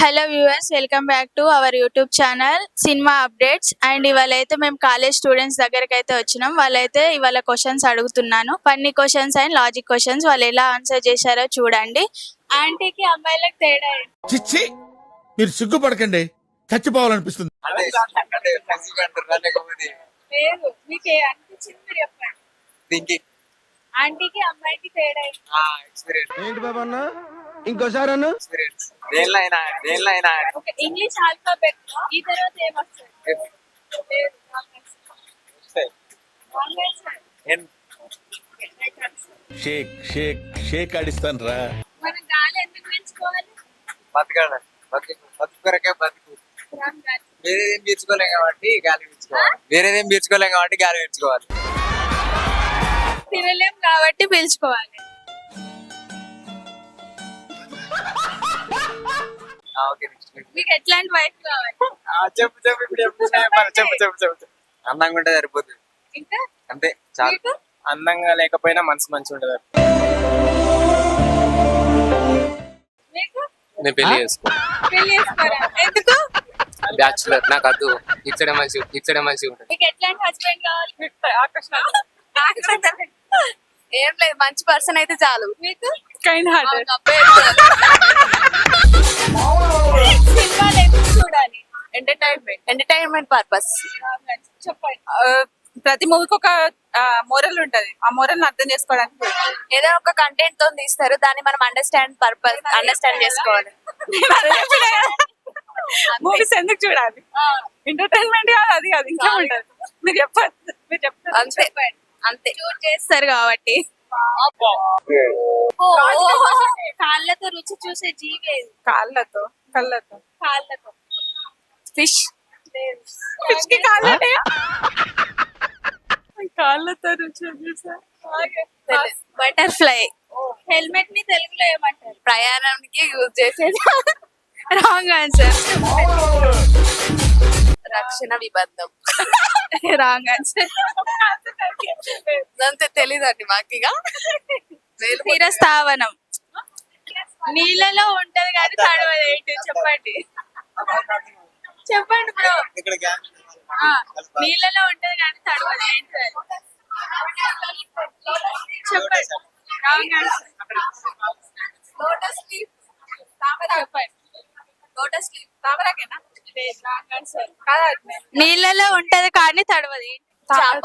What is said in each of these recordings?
Hello viewers, welcome back to our YouTube channel cinema updates. And ఇవాళ అయితే మేము college students దగ్గరికి అయితే వచ్చినాం. వాళ్ళైతే ఇవాళ క్వశ్చన్స్ అడుగుతున్నాను, funny questions and logic questions. వాళ్ళు ఎలా ఆన్సర్ చేశారో చూడండి. ఆంటీకి అమ్మాయిలకు తేడా ఏంటి? చిచ్చి, మీరు సిగ్గుపడకండి, చచ్చిపోవాలనిపిస్తుంది. లేదు, మీకు అనిపించింది మీరు చెప్పండి. ఆంటీకి అమ్మాయికి తేడా ఏంటి బాబా అన్న ఇంకోసారి అన్న ఓకే, ఇంగ్లీష్ ఆల్ఫాబెట్ ఈ తర్వాత ఏమొస్తుంది? షేక్ షేక్ షేక్ ఆడిస్తాను రా. మనం గాలి ఎందుకు పెంచుకోవాలి? బతుకురకే బతుకు. వేరేదేం పీల్చుకోలేం కాబట్టి గాలి పీల్చుకోవాలి. తినలేం కాబట్టి పీల్చుకోవాలి. మీకు ఎట్లాంటి వైఫ్ కావాలి? చెప్పు. అందంగా ఉంటే సరిపోతుంది. ఇంకా అంతే చాలు. మీకు? అందంగా లేకపోయినా మనసు మంచిగా ఉంటది. మీకు నేను పెళ్లి చేసుకో. పెళ్లి చేసుకోరా? ఎందుకు? బ్యాచులర్ నాకు అద్దు. ఇచ్చడే మంచిగా ఉంటది. మీకు ఎట్లాంటి హస్బెండ్ కావాలి? ఏం లేదు, మంచి పర్సన్ అయితే చాలు. మీకు కైండ్ హార్టెడ్. సినిమాలు ఎందుకు చూడాలి? Entertainment purpose. చెప్పండి. ప్రతి మూవీకి ఒక మోరల్ ఉంటది, ఆ మోరల్ అర్థం చేసుకోవడానికి ఏదో ఒక కంటెంట్ తో తీస్తారు, దాన్ని మనం అండర్స్టాండ్ చేసుకోవాలి. మూవీస్ ఎందుకు చూడాలి? ఎంటర్టైన్మెంట్ కాదు, అది కాదు, ఇంకా ఉంటది. మీరు చెప్తారు అంతే చూడ్ చేస్తారు కాబట్టి. కాళ్ళతో రుచి చూసే జీవి ఏది? కళ్ళతో కాళ్ళతో. ఫిష్ కి కాళ్ళు ఉంటాయా? కాళ్ళతో రుచి చూసా బటర్ఫ్లై. హెల్మెట్ ని తెలుగులో ఏమంటారు? ప్రయాణానికి యూజ్ చేసేది. Wrong answer. రక్షణ విబంధం. Wrong answer. అంతే తెలీదండి మాకు. ఇక స్థిరస్థావనం. నీళ్ళలో ఉంటది కానీ తడవదు ఏంటి? చెప్పండి బ్రో. నీళ్ళలో ఉంటది కానీ తడవదు ఏంటి? చెప్పండి. Wrong answer. Lotus leaf. చెప్పండి. లోటస్ లీఫ్ తామరాకేనా? Wrong answer. నీళ్ళలో ఉంటది కానీ తడవదు. శాండ్.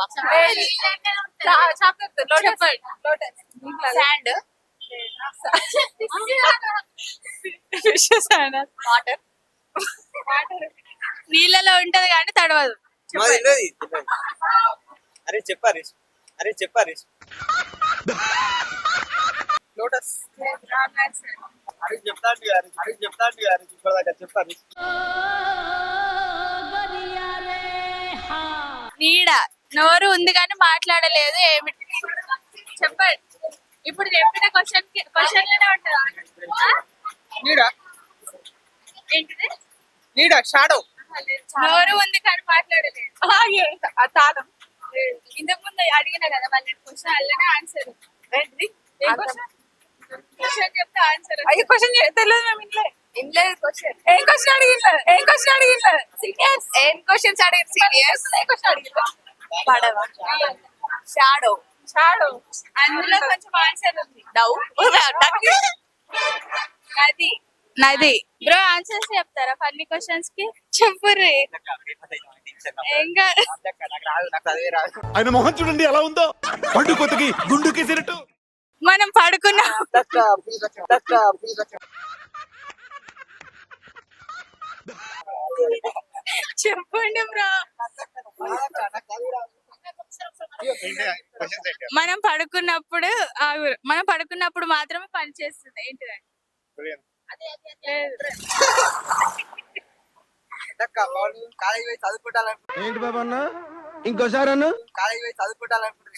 వాటర్. నీళ్ళలో ఉంటది కానీ తడవదు. అరే చెప్పారు. లోటస్. చెప్పారు. నీడ. నోరు ఉంది కానీ మాట్లాడలేదు ఏమిటి? చెప్పండి. ఇప్పుడు చెప్పిన క్వశ్చన్ లోనే ఉంటుందా? ఏంటిది? నీడ షాడో. నోరు ఉంది కానీ మాట్లాడలేదు. తాళం. ఇంతకు ముందు అడిగిన కదా మళ్ళీ క్వశ్చన్ అల్లనే ఆన్సర్. క్వశ్చన్ చెప్తే ఆన్సర్. అయ్యో క్వశ్చన్ తెలియదు మేము ఇంట్లో క్వశ్చన్. ఏం క్వశ్చన్ అడిగిన సీనియర్స్? ఏం క్వశ్చన్స్ అడిగిన సీనియర్స్? ఏ క్వశ్చన్ అడిగిన? పడవ. షాడో. అందులో కొంచెం ఆన్సర్ ఉంది. నది. బ్రో ఆన్సర్స్ చెప్తారా ఫన్నీ క్వశ్చన్స్ కి? చెప్పుర్రి. ఆయన మొహం చూడండి ఎలా ఉందో, పండు కొత్తకి గుండుకి సిరటు. మనం పడుకున్నా చెప్పండి బ్రో. మనం పడుకున్నప్పుడు మాత్రమే పని చేస్తుంది ఏంటిదండి? కాలేజీ పోయి చదువుకుంటాలనుకుంటున్నా. ఏంటి బాబా అన్న ఇంకోసారి అన్న కాలేజీ పోయి చదువుకుంటాలనుకుంటున్నా.